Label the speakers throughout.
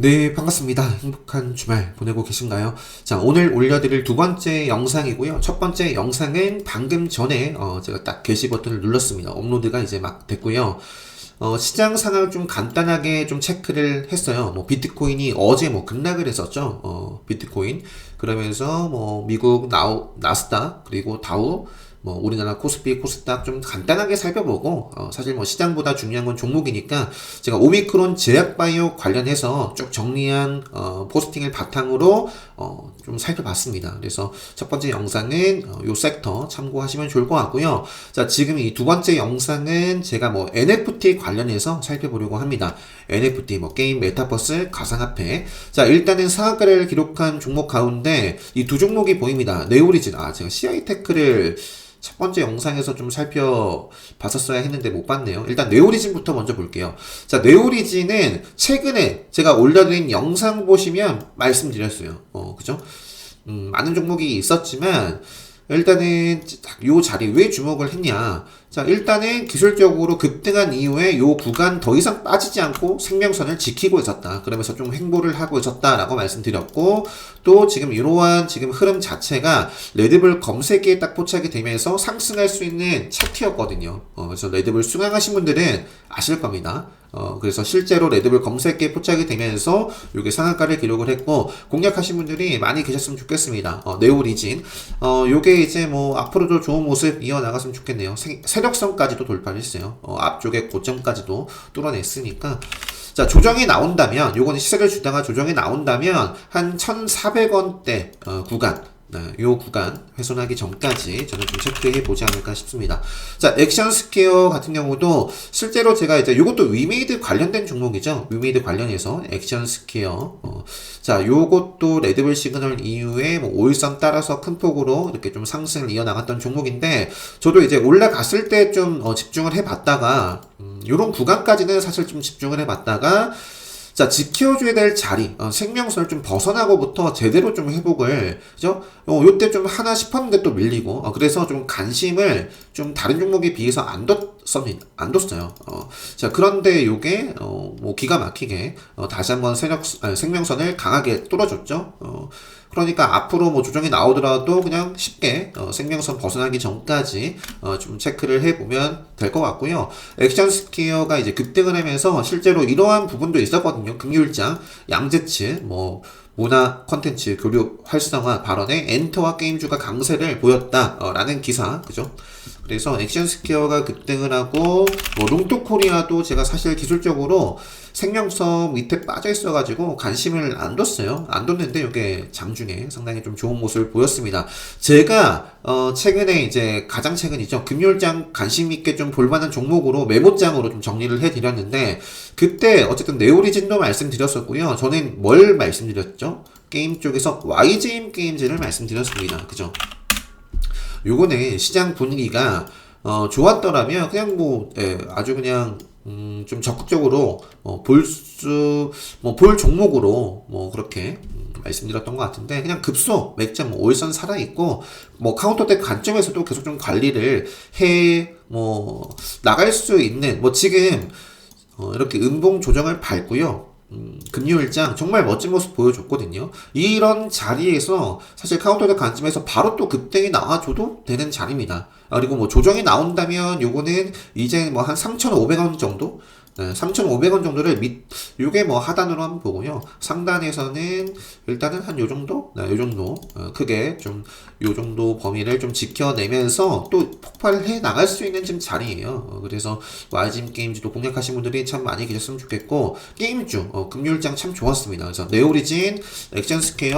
Speaker 1: 네, 반갑습니다. 행복한 주말 보내고 계신가요? 자, 오늘 올려드릴 두 번째 영상이고요. 첫 번째 영상은 방금 전에 제가 딱 게시 버튼을 눌렀습니다. 업로드가 이제 막 됐고요. 시장 상황을 좀 간단하게 좀 체크를 했어요. 뭐 비트코인이 어제 뭐 급락을 했었죠. 비트코인. 그러면서 뭐 미국 나스닥 그리고 다우 뭐 우리나라 코스피, 코스닥 좀 간단하게 살펴보고 사실 뭐 시장보다 중요한 건 종목이니까 제가 오미크론 제약바이오 관련해서 쭉 정리한 포스팅을 바탕으로 좀 살펴봤습니다. 그래서 첫 번째 영상은 요 섹터 참고하시면 좋을 것 같고요. 자, 지금 이 두 번째 영상은 제가 뭐 NFT 관련해서 살펴보려고 합니다. NFT 뭐 게임, 메타버스, 가상화폐. 자, 일단은 상한가를 기록한 종목 가운데 이 두 종목이 보입니다. 네오리진. 제가 CI테크를 첫 번째 영상에서 좀 살펴봤었어야 했는데 못 봤네요. 일단 네오리진부터 먼저 볼게요. 자, 네오리진은 최근에 제가 올려드린 영상 보시면 말씀드렸어요. 그죠? 많은 종목이 있었지만 일단은 요 자리 왜 주목을 했냐. 자, 일단은 기술적으로 급등한 이후에 요 구간 더 이상 빠지지 않고 생명선을 지키고 있었다. 그러면서 좀 횡보를 하고 있었다라고 말씀드렸고, 또 지금 이러한 지금 흐름 자체가 레드불 검색기에 딱 포착이 되면서 상승할 수 있는 차트였거든요. 그래서 레드불 수강하신 분들은 아실 겁니다. 그래서 실제로 레드불 검색기에 포착이 되면서 요게 상한가를 기록을 했고, 공략하신 분들이 많이 계셨으면 좋겠습니다. 네오리진. 요게 이제 뭐 앞으로도 좋은 모습 이어나갔으면 좋겠네요. 세력선까지도 돌파를 했어요. 앞쪽에 고점까지도 뚫어냈으니까. 자, 조정이 나온다면, 요거는 시세를 주다가 조정이 나온다면, 한 1,400원대, 구간, 요 구간 훼손하기 전까지 저는 좀 체크해 보지 않을까 싶습니다. 자, 액션스퀘어 같은 경우도 실제로 제가 이제 요것도 위메이드 관련된 종목이죠. 위메이드 관련해서 액션스퀘어. 자, 요것도 레드불 시그널 이후에 뭐 5일선 따라서 큰 폭으로 이렇게 좀 상승을 이어나갔던 종목인데, 저도 이제 올라갔을 때 좀 집중을 해봤다가, 요런 구간까지는 사실 좀 집중을 해봤다가, 자, 지켜줘야 될 자리, 생명선을 좀 벗어나고부터 제대로 좀 회복을, 그죠? 요때 좀 하나 싶었는데 또 밀리고, 그래서 좀 관심을 좀 다른 종목에 비해서 안 뒀어요. 자, 그런데 요게, 뭐 기가 막히게, 다시 한번 생명선을 강하게 뚫어줬죠. 그러니까 앞으로 뭐 조정이 나오더라도 그냥 쉽게 생명선 벗어나기 전까지 좀 체크를 해보면 될 것 같고요. 액션스퀘어가 이제 급등을 하면서 실제로 이러한 부분도 있었거든요. 금요일장 양재츠 뭐 문화 콘텐츠 교류 활성화 발언에 엔터와 게임주가 강세를 보였다라는 기사, 그죠? 그래서 액션스퀘어가 급등을 하고 뭐 롱토코리아도 제가 사실 기술적으로 생명성 밑에 빠져 있어가지고 관심을 안 뒀어요. 안 뒀는데 이게 장중에 상당히 좀 좋은 모습을 보였습니다. 제가 최근에 이제 가장 최근이죠. 금요일장 관심 있게 좀 볼만한 종목으로 메모장으로 좀 정리를 해드렸는데, 그때 어쨌든 네오리진도 말씀드렸었고요. 저는 뭘 말씀드렸죠? 게임 쪽에서 YGM 게임즈를 말씀드렸습니다. 그죠? 요거는 시장 분위기가 좋았더라면 그냥 뭐 아주 그냥 좀 적극적으로 볼 종목으로 뭐 그렇게 말씀드렸던 것 같은데, 그냥 급소 맥점 뭐 5일선 살아있고 뭐 카운터덱 관점에서도 계속 좀 관리를 해 뭐 나갈 수 있는, 뭐 지금 이렇게 음봉 조정을 밟고요. 금요일장 정말 멋진 모습 보여줬거든요. 이런 자리에서 사실 카운터덱 관점에서 바로 또 급등이 나와줘도 되는 자리입니다. 그리고 뭐 조정이 나온다면 요거는 이제 뭐 한 3,500원 정도? 3,500원 정도를 요게 뭐 하단으로 한번 보고요. 상단에서는 일단은 한 요 정도? 요 정도. 크게 좀 요 정도 범위를 좀 지켜내면서 또 폭발을 해 나갈 수 있는 지금 자리예요. 그래서 YGM 게임즈도 공략하신 분들이 참 많이 계셨으면 좋겠고, 게임주, 금요일장 참 좋았습니다. 그래서 네오리진, 액션스퀘어,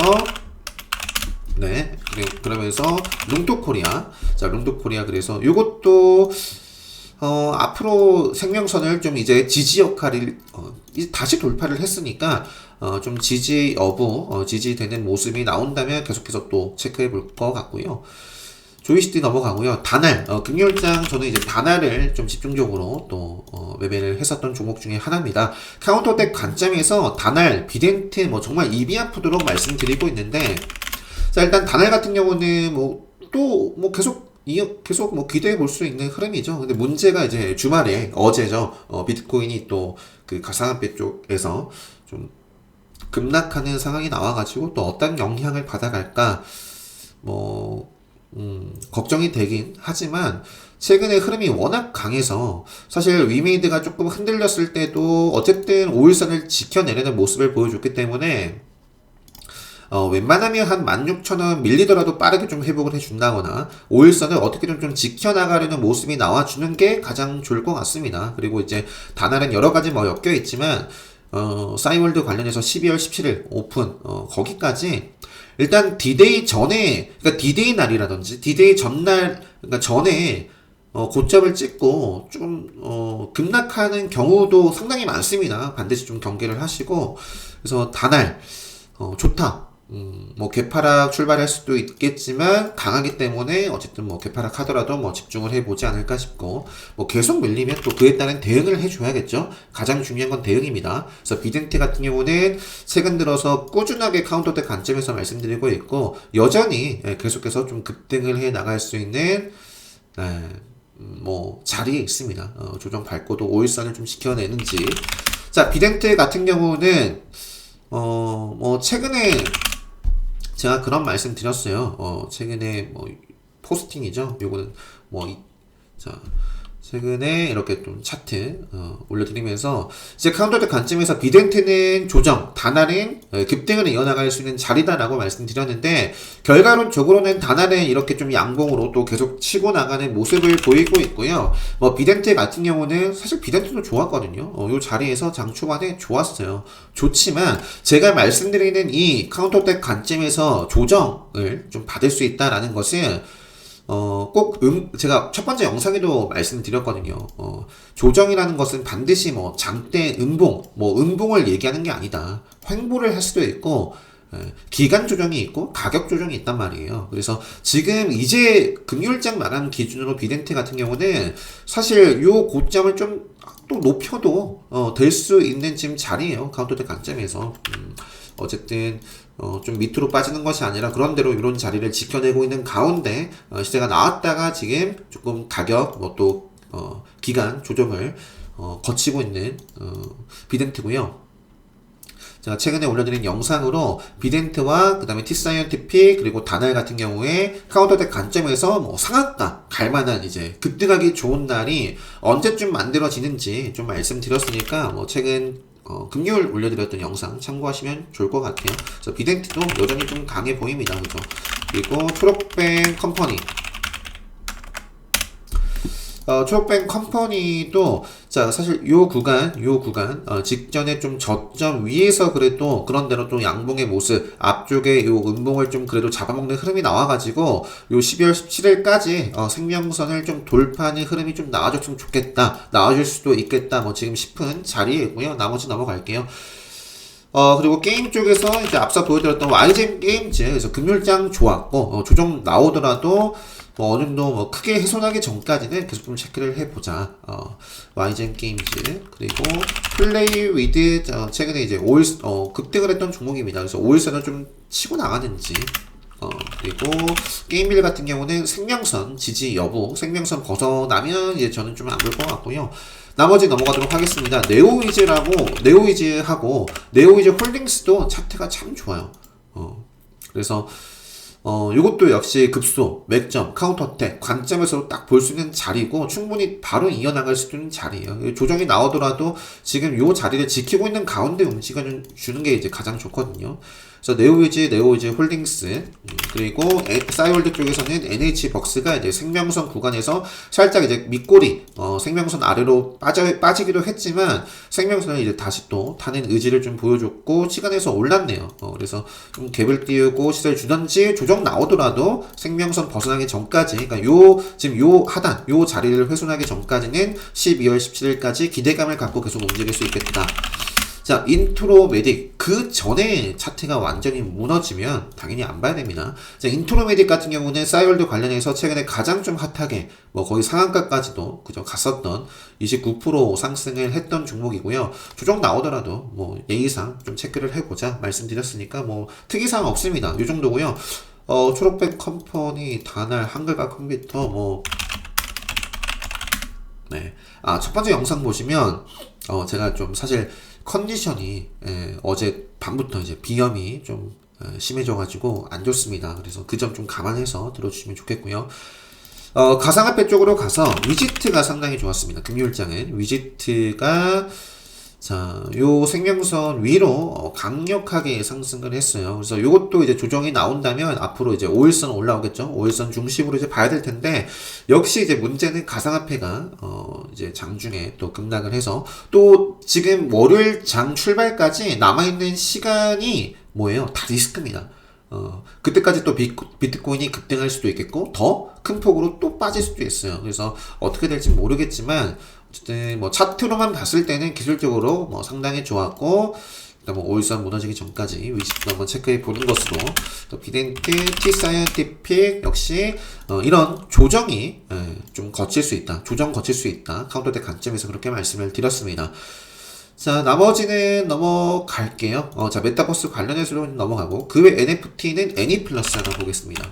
Speaker 1: 네. 그러면서 룽토코리아. 자, 룽토코리아 그래서 요것도 앞으로 생명선을 좀 이제 지지 역할을 다시 돌파를 했으니까 좀 지지 여부, 지지되는 모습이 나온다면 계속해서 또 체크해 볼 것 같고요. 조이시티 넘어가고요. 다날, 금요일장 저는 이제 다날을 좀 집중적으로 또 매매를 했었던 종목 중에 하나입니다. 카운터덱 관점에서 다날, 비덴트 뭐 정말 입이 아프도록 말씀드리고 있는데, 자, 일단 다날 같은 경우는 뭐 또 뭐 계속 뭐 기대해 볼 수 있는 흐름이죠. 근데 문제가 이제 주말에 어제죠. 비트코인이 또 그 가상화폐 쪽에서 좀 급락하는 상황이 나와가지고 또 어떤 영향을 받아갈까 뭐 걱정이 되긴 하지만 최근에 흐름이 워낙 강해서 사실 위메이드가 조금 흔들렸을 때도 어쨌든 5일선을 지켜내려는 모습을 보여줬기 때문에 웬만하면 한 16,000원 밀리더라도 빠르게 좀 회복을 해준다거나 5일선을 어떻게든 좀 지켜나가려는 모습이 나와주는 게 가장 좋을 것 같습니다. 그리고 이제 단알은 여러 가지 뭐 엮여 있지만 싸이월드 관련해서 12월 17일 오픈 거기까지 일단 디데이 전에 그러니까 디데이 날이라든지 디데이 전날 그러니까 전에 고점을 찍고 좀 급락하는 경우도 상당히 많습니다. 반드시 좀 경계를 하시고 그래서 단알 좋다. 뭐 개파락 출발할 수도 있겠지만 강하기 때문에 어쨌든 뭐 개파락 하더라도 뭐 집중을 해보지 않을까 싶고 뭐 계속 밀리면 또 그에 따른 대응을 해줘야겠죠. 가장 중요한 건 대응입니다. 그래서 비덴티 같은 경우는 최근 들어서 꾸준하게 카운터대 관점에서 말씀드리고 있고 여전히 계속해서 좀 급등을 해 나갈 수 있는 뭐 자리에 있습니다. 조정 밟고도 5일선을 좀 지켜내는지. 자 비덴티 같은 경우는 뭐 최근에 제가 그런 말씀 드렸어요. 최근에 뭐 포스팅이죠. 요거는 자 최근에 이렇게 좀 차트 올려드리면서 이제 카운터대 관점에서 비덴트는 조정, 단알은 급등을 이어나갈 수 있는 자리다라고 말씀드렸는데 결과론적으로는 단알은 이렇게 좀 양봉으로 또 계속 치고 나가는 모습을 보이고 있고요. 뭐 비덴트 같은 경우는 사실 비덴트도 좋았거든요. 요 자리에서 장 초반에 좋았어요. 좋지만 제가 말씀드리는 이 카운터대 관점에서 조정을 좀 받을 수 있다라는 것은 제가 첫 번째 영상에도 말씀드렸거든요. 조정이라는 것은 반드시 뭐 장대 음봉을 얘기하는 게 아니다. 횡보를 할 수도 있고, 기간 조정이 있고, 가격 조정이 있단 말이에요. 그래서 지금 이제 금요일장 마감 기준으로 비덴트 같은 경우는 사실 요 고점을 좀 또 높여도, 될 수 있는 지금 자리예요. 카운터대 관점에서. 어쨌든 좀 밑으로 빠지는 것이 아니라 그런대로 이런 자리를 지켜내고 있는 가운데 시세가 나왔다가 지금 조금 가격 또 기간 조정을 거치고 있는 비덴트고요. 제가 최근에 올려드린 영상으로 비덴트와 그 다음에 티사이언티픽 그리고 단알 같은 경우에 카운터대 관점에서 뭐 상한가 갈만한 이제 급등하기 좋은 날이 언제쯤 만들어지는지 좀 말씀드렸으니까 뭐 최근 금요일 올려드렸던 영상 참고하시면 좋을 것 같아요. 그래서 비덴티도 여전히 좀 강해 보입니다. 그죠? 그리고 초록뱅 컴퍼니. 초록뱅 컴퍼니도 자 사실 요 구간 직전에 좀 저점 위에서 그래도 그런대로 또 양봉의 모습 앞쪽에 요 음봉을 좀 그래도 잡아먹는 흐름이 나와가지고 요 12월 17일까지 생명선을 좀 돌파하는 흐름이 좀 나와줬으면 좋겠다 나와줄 수도 있겠다 뭐 지금 싶은 자리이고요. 나머지 넘어갈게요. 그리고 게임 쪽에서 이제 앞서 보여드렸던 YGM 게임즈, 그래서 금요일장 좋았고, 조정 나오더라도, 뭐 어느 정도 뭐 크게 훼손하기 전까지는 계속 좀 체크를 해보자. YGM 게임즈, 그리고 플레이 위드, 최근에 이제 급등을 했던 종목입니다. 그래서 5일선을 좀 치고 나가는지, 그리고 게임빌 같은 경우는 생명선 지지 여부, 생명선 벗어나면 이제 저는 좀 안 볼 것 같고요. 나머지 넘어가도록 하겠습니다. 네오위즈하고 네오위즈 홀딩스도 차트가 참 좋아요. 그래서 요것도 역시 급소, 맥점, 카운터택 관점에서 딱 볼 수 있는 자리고 충분히 바로 이어나갈 수 있는 자리예요. 조정이 나오더라도 지금 요 자리를 지키고 있는 가운데 움직여주는 게 이제 가장 좋거든요. 그래서 네오위즈 홀딩스 그리고 싸이월드 쪽에서는 NH벅스가 이제 생명선 구간에서 살짝 이제 밑꼬리 생명선 아래로 빠지기도 했지만 생명선을 이제 다시 또 타는 의지를 좀 보여줬고 시간에서 올랐네요. 그래서 좀 갭을 띄우고 시세를 주던지 조정 나오더라도 생명선 벗어나기 전까지 그러니까 지금 요 하단 요 자리를 훼손하기 전까지는 12월 17일까지 기대감을 갖고 계속 움직일 수 있겠다. 자, 인트로메딕. 그 전에 차트가 완전히 무너지면 당연히 안 봐야 됩니다. 자, 인트로메딕 같은 경우는 싸이월드 관련해서 최근에 가장 좀 핫하게, 뭐 거의 상한가까지도 그저 갔었던 29% 상승을 했던 종목이고요. 조정 나오더라도 뭐 예의상 좀 체크를 해보자 말씀드렸으니까 뭐 특이사항 없습니다. 이 정도고요. 초록백 컴퍼니, 단알, 한글과 컴퓨터, 네. 첫 번째 영상 보시면, 제가 좀 사실 컨디션이 어제 밤부터 이제 비염이 좀 심해져가지고 안 좋습니다. 그래서 그 점 좀 감안해서 들어주시면 좋겠고요. 가상화폐 쪽으로 가서 위지트가 상당히 좋았습니다. 금요일장은 위지트가 자, 요 생명선 위로 강력하게 상승을 했어요. 그래서 요것도 이제 조정이 나온다면 앞으로 이제 5일선 올라오겠죠. 5일선 중심으로 이제 봐야 될 텐데, 역시 이제 문제는 가상화폐가 이제 장중에 또 급락을 해서 또 지금 월요일 장 출발까지 남아있는 시간이 뭐예요? 다 리스크입니다. 그때까지 또 비트코인이 급등할 수도 있겠고, 더 큰 폭으로 또 빠질 수도 있어요. 그래서 어떻게 될지 모르겠지만, 어쨌든 뭐 차트로만 봤을 때는 기술적으로 뭐 상당히 좋았고, 일단 뭐 5일선 무너지기 전까지 위치도 한번 체크해 보는 것으로, 또 비덴트, T-사이언티픽 역시 이런 조정이 좀 거칠 수 있다. 조정 거칠 수 있다. 카운터대 관점에서 그렇게 말씀을 드렸습니다. 자, 나머지는 넘어갈게요. 자, 메타버스 관련해서 넘어가고, 그 외 NFT는 애니플러스 하나 보겠습니다.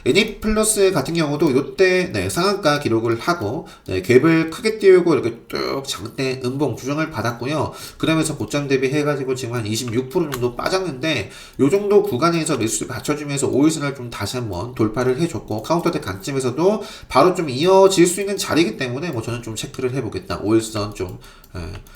Speaker 1: 애니플러스 같은 경우도 요때 상한가 기록을 하고 갭을 크게 띄우고 이렇게 쭉 장대 음봉 조정을 받았고요. 그러면서 고점 대비 해가지고 지금 한 26% 정도 빠졌는데, 요 정도 구간에서 매수를 받쳐주면서 5일선을 좀 다시 한번 돌파를 해줬고, 카운터대 관점에서도 바로 좀 이어질 수 있는 자리이기 때문에 뭐 저는 좀 체크를 해보겠다. 5일선 좀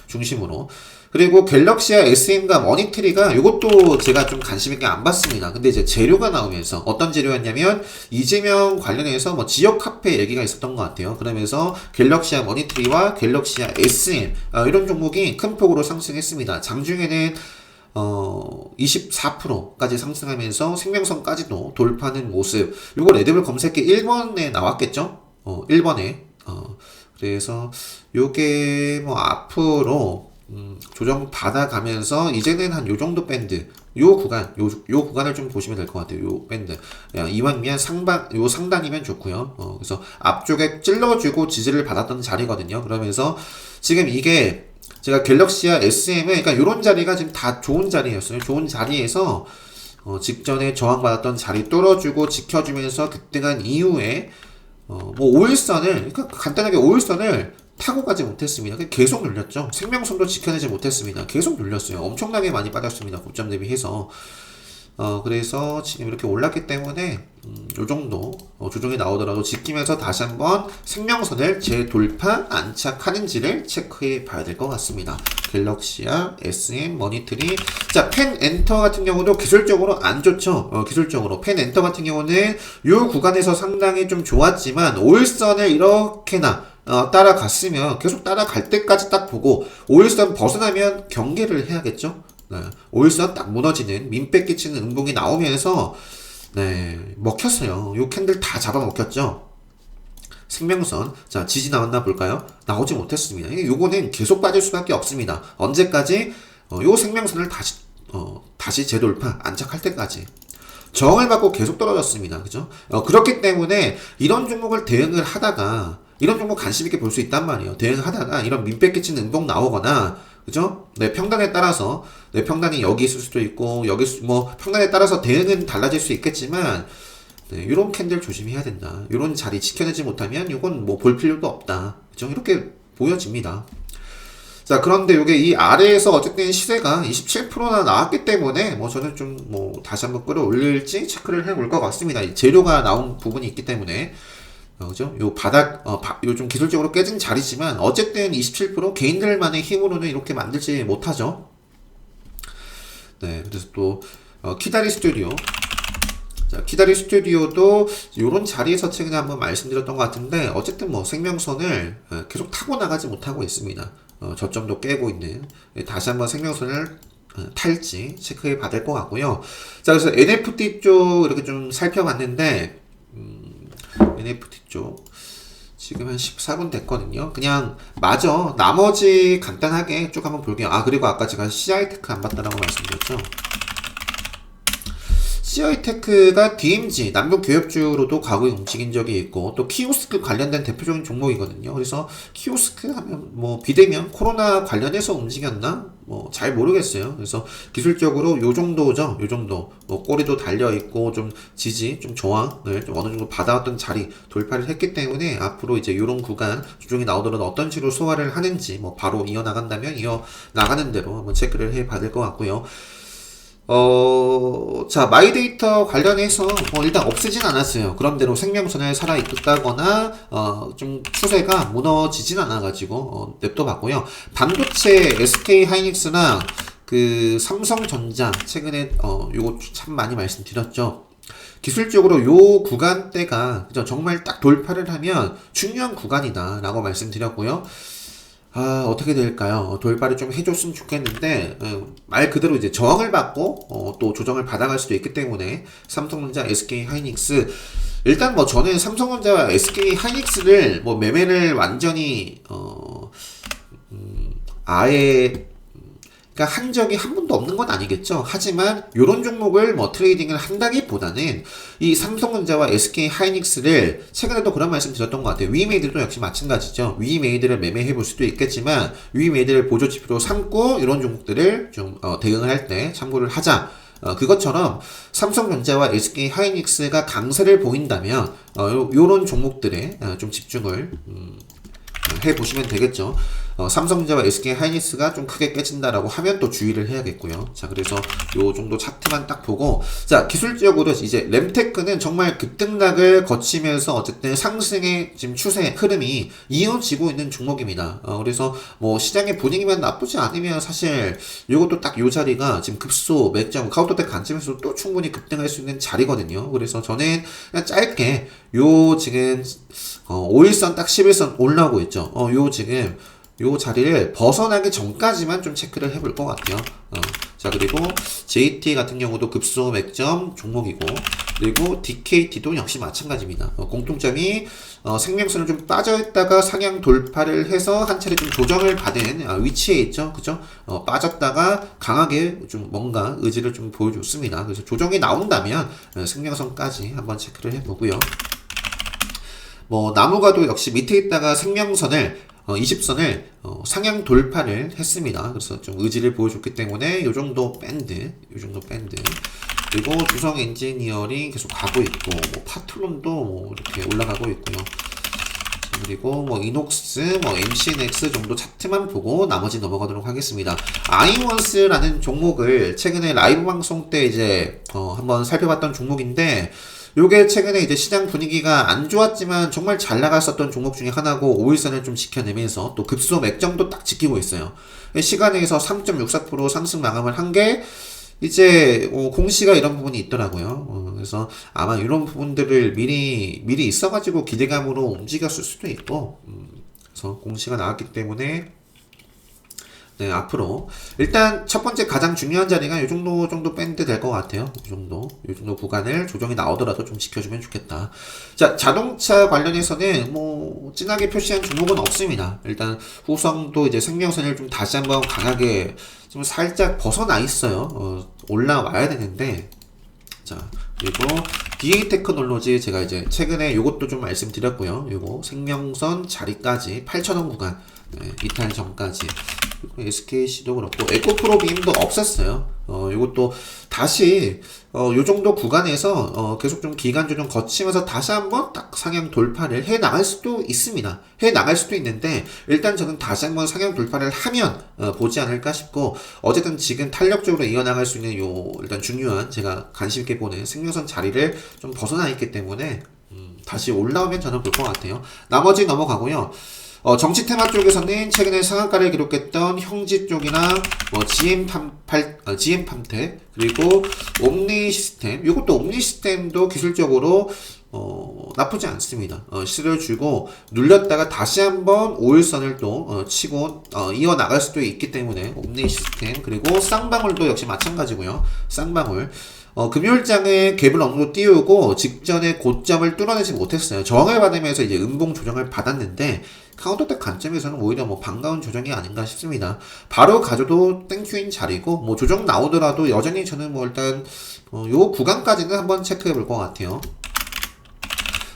Speaker 1: 중심으로. 그리고 갤럭시와 SM과 머니트리가 이것도 제가 좀 관심 있게 안 봤습니다. 근데 이제 재료가 나오면서 어떤 재료였냐면 이재명 관련해서 뭐 지역 카페 얘기가 있었던 것 같아요. 그러면서 갤럭시와 머니트리와 갤럭시와 SM 이런 종목이 큰 폭으로 상승했습니다. 장중에는 24%까지 상승하면서 생명선까지도 돌파하는 모습. 요거 레드불 검색기 1번에 나왔겠죠? 1번에. 그래서 요게 뭐 앞으로 조정 받아가면서 이제는 한 요 정도 밴드, 요 구간을 좀 보시면 될 것 같아요. 요 밴드. 2만 미만 요 상단이면 좋고요. 그래서 앞쪽에 찔러주고 지지를 받았던 자리거든요. 그러면서 지금 이게 제가 갤럭시와 SM은 그러니까 요런 자리가 지금 다 좋은 자리였어요. 좋은 자리에서 직전에 저항받았던 자리 뚫어주고 지켜주면서 급등한 이후에 뭐 5일선을 그러니까 간단하게 5일선을 타고 가지 못했습니다. 계속 눌렸죠. 생명선도 지켜내지 못했습니다. 계속 눌렸어요. 엄청나게 많이 빠졌습니다. 고점 대비해서. 그래서 지금 이렇게 올랐기 때문에 요 정도 조정이 나오더라도 지키면서 다시 한번 생명선을 재돌파 안착하는지를 체크해 봐야 될 것 같습니다. 갤럭시아, SM, 머니트리. 자, 펜 엔터 같은 경우도 기술적으로 안 좋죠. 기술적으로 펜 엔터 같은 경우는 요 구간에서 상당히 좀 좋았지만 5일선을 이렇게나 따라갔으면 계속 따라갈 때까지 딱 보고 5일선 벗어나면 경계를 해야겠죠. 5일선 딱 무너지는 민폐 끼치는 음봉이 나오면서 먹혔어요. 요 캔들 다 잡아먹혔죠. 생명선. 자, 지지 나왔나 볼까요? 나오지 못했습니다. 요거는 계속 빠질 수밖에 없습니다. 언제까지? 요 생명선을 다시 재돌파 안착할 때까지. 저항을 받고 계속 떨어졌습니다. 그죠? 그렇기 때문에 이런 종목을 대응을 하다가 이런 종목 관심 있게 볼 수 있단 말이에요. 대응하다가 이런 민폐 끼치는 음봉 나오거나, 그죠? 내 평단에 따라서 내 평단이 여기 있을 수도 있고 여기 뭐 평단에 따라서 대응은 달라질 수 있겠지만 이런 캔들 조심해야 된다. 이런 자리 지켜내지 못하면 이건 뭐 볼 필요도 없다. 그죠? 이렇게 보여집니다. 자, 그런데 이게 이 아래에서 어쨌든 시세가 27%나 나왔기 때문에 뭐 저는 좀 뭐 다시 한번 끌어올릴지 체크를 해볼 것 같습니다. 이 재료가 나온 부분이 있기 때문에. 그죠? 요 바닥, 요 좀 기술적으로 깨진 자리지만, 어쨌든 27% 개인들만의 힘으로는 이렇게 만들지 못하죠. 그래서 또, 키다리 스튜디오. 자, 키다리 스튜디오도 요런 자리에서 최근에 한번 말씀드렸던 것 같은데, 어쨌든 뭐 생명선을 계속 타고 나가지 못하고 있습니다. 저점도 깨고 있는. 다시 한번 생명선을 탈지 체크해 봐야 될 것 같고요. 자, 그래서 NFT 쪽 이렇게 좀 살펴봤는데, NFT 쪽 지금 한 14분 됐거든요. 그냥 마저 나머지 간단하게 쭉 한번 볼게요. 그리고 아까 제가 CI테크 안 봤다라고 말씀드렸죠. CI테크가 DMZ 남북 교역주로도 과거에 움직인 적이 있고 또 키오스크 관련된 대표적인 종목이거든요. 그래서 키오스크 하면 뭐 비대면 코로나 관련해서 움직였나? 뭐 잘 모르겠어요. 그래서 기술적으로 요 정도죠. 요 정도. 뭐 꼬리도 달려 있고 좀 지지, 좀 저항을 좀 어느 정도 받아왔던 자리 돌파를 했기 때문에 앞으로 이제 요런 구간 조정이 나오더라도 어떤 식으로 소화를 하는지 뭐 바로 이어나간다면 이어나가는 대로 한번 체크를 해 봐야 될 것 같고요. 자, 마이데이터 관련해서 뭐 일단 없애진 않았어요. 그런대로 생명선을 살아있다거나, 좀 추세가 무너지진 않아가지고, 냅둬봤고요. 반도체 SK 하이닉스랑 그 삼성전자, 최근에, 요거 참 많이 말씀드렸죠. 기술적으로 요 구간대가, 그죠? 정말 딱 돌파를 하면 중요한 구간이다라고 말씀드렸고요. 어떻게 될까요? 돌파를 좀 해줬으면 좋겠는데, 말 그대로 이제 저항을 받고, 또 조정을 받아갈 수도 있기 때문에, 삼성전자, SK 하이닉스, 일단 뭐 저는 삼성전자와 SK 하이닉스를 뭐 매매를 완전히, 아예, 그러니까 한 적이 한 번도 없는 건 아니겠죠. 하지만 요런 종목을 뭐 트레이딩을 한다기보다는 이 삼성전자와 SK 하이닉스를 최근에도 그런 말씀 드렸던 것 같아요. 위메이드도 역시 마찬가지죠. 위메이드를 매매해 볼 수도 있겠지만 위메이드를 보조 지표로 삼고 이런 종목들을 좀 대응을 할 때 참고를 하자. 그것처럼 삼성전자와 SK 하이닉스가 강세를 보인다면 요런 종목들에 좀 집중을 해 보시면 되겠죠. 삼성전자와 SK 하이닉스가 좀 크게 깨진다라고 하면 또 주의를 해야겠고요. 자, 그래서 요 정도 차트만 딱 보고, 자, 기술적으로 이제 램테크는 정말 급등락을 거치면서 어쨌든 상승의 지금 추세 흐름이 이어지고 있는 종목입니다. 그래서 뭐 시장의 분위기만 나쁘지 않으면 사실 요것도 딱 요 자리가 지금 급소 맥점 카운터대 관점에서 또 충분히 급등할 수 있는 자리거든요. 그래서 저는 그냥 짧게 요 지금 5일선 딱 11선 올라오고 있죠. 요 지금 요 자리를 벗어나기 전까지만 좀 체크를 해볼 것 같아요. 자, 그리고 JT 같은 경우도 급소 맥점 종목이고, 그리고 DKT도 역시 마찬가지입니다. 공통점이 생명선을 좀 빠져있다가 상향 돌파를 해서 한 차례 좀 조정을 받은 위치에 있죠. 그죠? 빠졌다가 강하게 좀 뭔가 의지를 좀 보여줬습니다. 그래서 조정이 나온다면 생명선까지 한번 체크를 해보고요. 뭐 나무가도 역시 밑에 있다가 생명선을 20선을 상향 돌파를 했습니다. 그래서 좀 의지를 보여줬기 때문에 요 정도 밴드, 그리고 주성 엔지니어링 계속 가고 있고, 뭐 파트론도 뭐 이렇게 올라가고 있고요. 그리고 뭐 이녹스, 뭐 MCNX 정도 차트만 보고 나머지 넘어가도록 하겠습니다. 아이원스라는 종목을 최근에 라이브 방송 때 이제 한번 살펴봤던 종목인데, 요게 최근에 이제 시장 분위기가 안 좋았지만 정말 잘 나갔었던 종목 중에 하나고 5일선을 좀 지켜내면서 또 급소 맥점도 딱 지키고 있어요. 시간에서 3.64% 상승 마감을 한 게 이제 공시가 이런 부분이 있더라고요. 그래서 아마 이런 부분들을 미리 있어가지고 기대감으로 움직였을 수도 있고, 그래서 공시가 나왔기 때문에 네, 앞으로 일단 첫 번째 가장 중요한 자리가 이 정도 밴드 될 것 같아요. 이 정도 구간을 조정이 나오더라도 좀 지켜주면 좋겠다. 자, 자동차 관련해서는 뭐 진하게 표시한 종목은 없습니다. 일단 후성도 이제 생명선을 좀 다시 한번 강하게 좀 살짝 벗어나 있어요. 올라와야 되는데, 자, 그리고 DA 테크놀로지 제가 이제 최근에 요것도 좀 말씀드렸고요. 요거 생명선 자리까지 8,000원 구간, 네, 이탈 전까지. SKC도 그렇고 에코프로빔도 없었어요. 이것도 다시 요 정도 구간에서 계속 좀 기간 조정 거치면서 다시 한번 딱 상향 돌파를 해 나갈 수도 있습니다. 해 나갈 수도 있는데 일단 저는 다시 한번 상향 돌파를 하면 보지 않을까 싶고, 어쨌든 지금 탄력적으로 이어나갈 수 있는 요 일단 중요한 제가 관심 있게 보는 생명선 자리를 좀 벗어나 있기 때문에 다시 올라오면 저는 볼 것 같아요. 나머지 넘어가고요. 정치 테마 쪽에서는 최근에 상한가를 기록했던 형지 쪽이나 뭐 GM 팜텍, 그리고 옴니 시스템, 이것도 옴니 시스템도 기술적으로 나쁘지 않습니다. 실어주고 눌렸다가 다시 한번 5일선을 또 치고 이어나갈 수도 있기 때문에 옴니 시스템 그리고 쌍방울도 역시 마찬가지고요. 쌍방울 금요일장에 갭을 어느 정도 띄우고 직전에 고점을 뚫어내지 못했어요. 저항을 받으면서 이제 음봉 조정을 받았는데 카운터텍 관점에서는 오히려 뭐 반가운 조정이 아닌가 싶습니다. 바로 가져도 땡큐인 자리고 뭐 조정 나오더라도 여전히 저는 뭐 일단 요 구간까지는 한번 체크해 볼 것 같아요.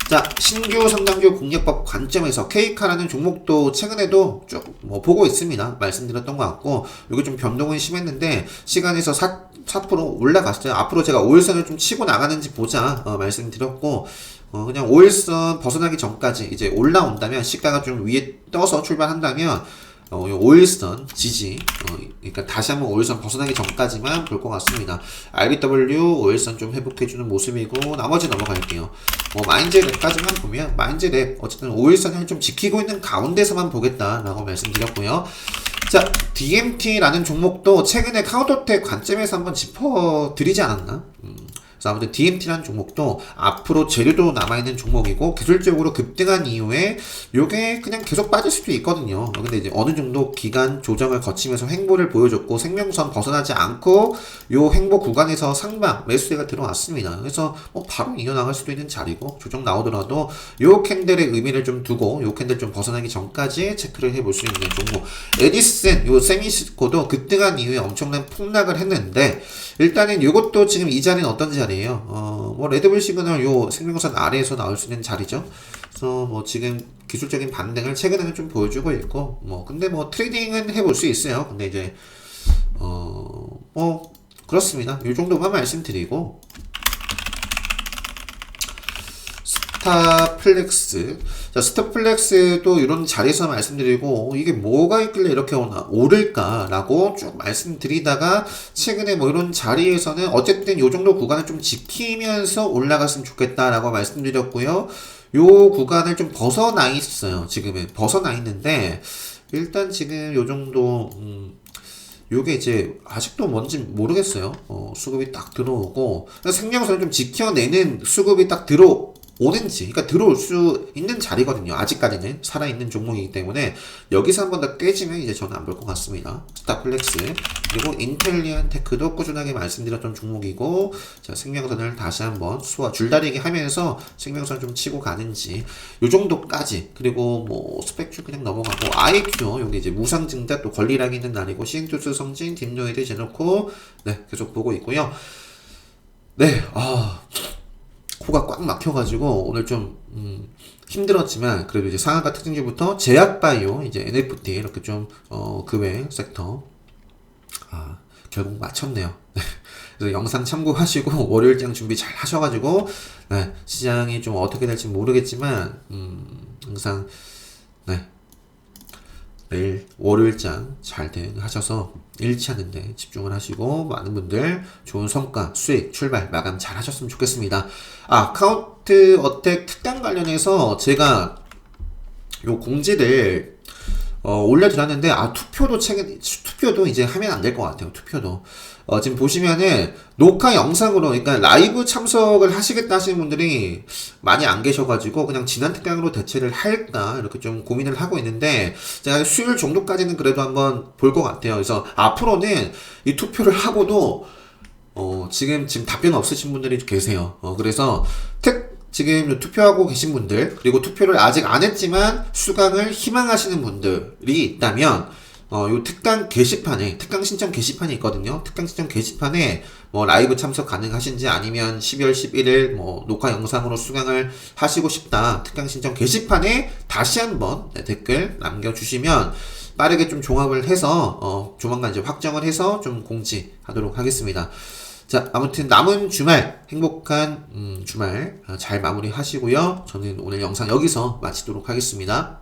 Speaker 1: 자, 신규 성장주 공략법 관점에서 케이카라는 종목도 최근에도 쭉 뭐 보고 있습니다. 말씀드렸던 것 같고, 이게 좀 변동은 심했는데, 시간에서 4% 올라갔어요. 앞으로 제가 5일선을 좀 치고 나가는지 보자, 말씀드렸고, 그냥 5일선 벗어나기 전까지 이제 올라온다면, 시가가 좀 위에 떠서 출발한다면, 5일선 지지, 그러니까 다시 한번 5일선 벗어나기 전까지만 볼 것 같습니다. RBW 5일선 좀 회복해주는 모습이고 나머지 넘어갈게요. 마인즈랩까지만 보면 마인즈랩 어쨌든 5일선을 좀 지키고 있는 가운데서만 보겠다라고 말씀드렸고요. 자, DMT라는 종목도 최근에 카운터텍 관점에서 한번 짚어드리지 않았나? 그래서 아무튼 DMT라는 종목도 앞으로 재료도 남아있는 종목이고 기술적으로 급등한 이후에 요게 그냥 계속 빠질 수도 있거든요. 근데 이제 어느 정도 기간 조정을 거치면서 횡보를 보여줬고 생명선 벗어나지 않고 요 횡보 구간에서 상방 매수세가 들어왔습니다. 그래서 바로 이어나갈 수도 있는 자리고 조정 나오더라도 요 캔들의 의미를 좀 두고 요 캔들 좀 벗어나기 전까지 체크를 해볼 수 있는 종목. 에디슨 요 세미시코도 급등한 이후에 엄청난 폭락을 했는데 일단은 요것도 지금 이 자리는 어떤 자리예요? 레드불 시그널 요 생명선 아래에서 나올 수 있는 자리죠. 그래서 지금 기술적인 반등을 최근에는 좀 보여주고 있고, 근데 트레이딩은 해볼 수 있어요. 근데 이제, 그렇습니다. 요 정도만 말씀드리고, 스타플렉스. 자, 스타플렉스도 이런 자리에서 말씀드리고, 이게 뭐가 있길래 이렇게 오를까라고 쭉 말씀드리다가, 최근에 이런 자리에서는 어쨌든 요 정도 구간을 좀 지키면서 올라갔으면 좋겠다라고 말씀드렸고요. 요 구간을 좀 벗어나 있어요. 지금은. 벗어나 있는데, 일단 지금 요 정도, 요게 이제 아직도 뭔지 모르겠어요. 수급이 딱 들어오고, 생명선을 좀 지켜내는 수급이 딱 오는지, 그러니까 들어올 수 있는 자리거든요. 아직까지는 살아있는 종목이기 때문에 여기서 한 번 더 깨지면 이제 저는 안 볼 것 같습니다. 스타플렉스 그리고 인텔리안 테크도 꾸준하게 말씀드렸던 종목이고, 자, 생명선을 다시 한번 줄다리기 하면서 생명선 좀 치고 가는지 요 정도까지. 그리고 스펙주 그냥 넘어가고 IQ 여기 이제 무상증자 또 권리락 있는 날이고 시행투수 성진 딥노이드 제놓고 계속 보고 있고요. 코가 꽉 막혀가지고 오늘 좀 힘들었지만 그래도 이제 상한가 특징주부터 제약바이오 이제 NFT 이렇게 좀 그 외 섹터 결국 마쳤네요. 그래서 영상 참고하시고 월요일장 준비 잘 하셔가지고 시장이 좀 어떻게 될지 모르겠지만 항상 내일 월요일장 잘 대응하셔서 일치하는데 집중을 하시고 많은 분들 좋은 성과, 수익, 출발, 마감 잘 하셨으면 좋겠습니다. 카운트 어택 특강 관련해서 제가 요 공지를 올려드렸는데 투표도 이제 하면 안 될 것 같아요. 투표도 지금 보시면은 녹화 영상으로 그러니까 라이브 참석을 하시겠다 하시는 분들이 많이 안 계셔가지고 그냥 지난 특강으로 대체를 할까 이렇게 좀 고민을 하고 있는데 제가 수요일 정도까지는 그래도 한번 볼 것 같아요. 그래서 앞으로는 이 투표를 하고도 지금 답변 없으신 분들이 계세요. 그래서 지금 투표하고 계신 분들 그리고 투표를 아직 안 했지만 수강을 희망하시는 분들이 있다면 요 특강 게시판에 특강 신청 게시판이 있거든요. 특강 신청 게시판에 라이브 참석 가능하신지 아니면 12월 11일 녹화 영상으로 수강을 하시고 싶다 특강 신청 게시판에 다시 한번 댓글 남겨주시면 빠르게 좀 종합을 해서 조만간 이제 확정을 해서 좀 공지하도록 하겠습니다. 자, 아무튼 남은 주말 행복한 주말 잘 마무리 하시고요. 저는 오늘 영상 여기서 마치도록 하겠습니다.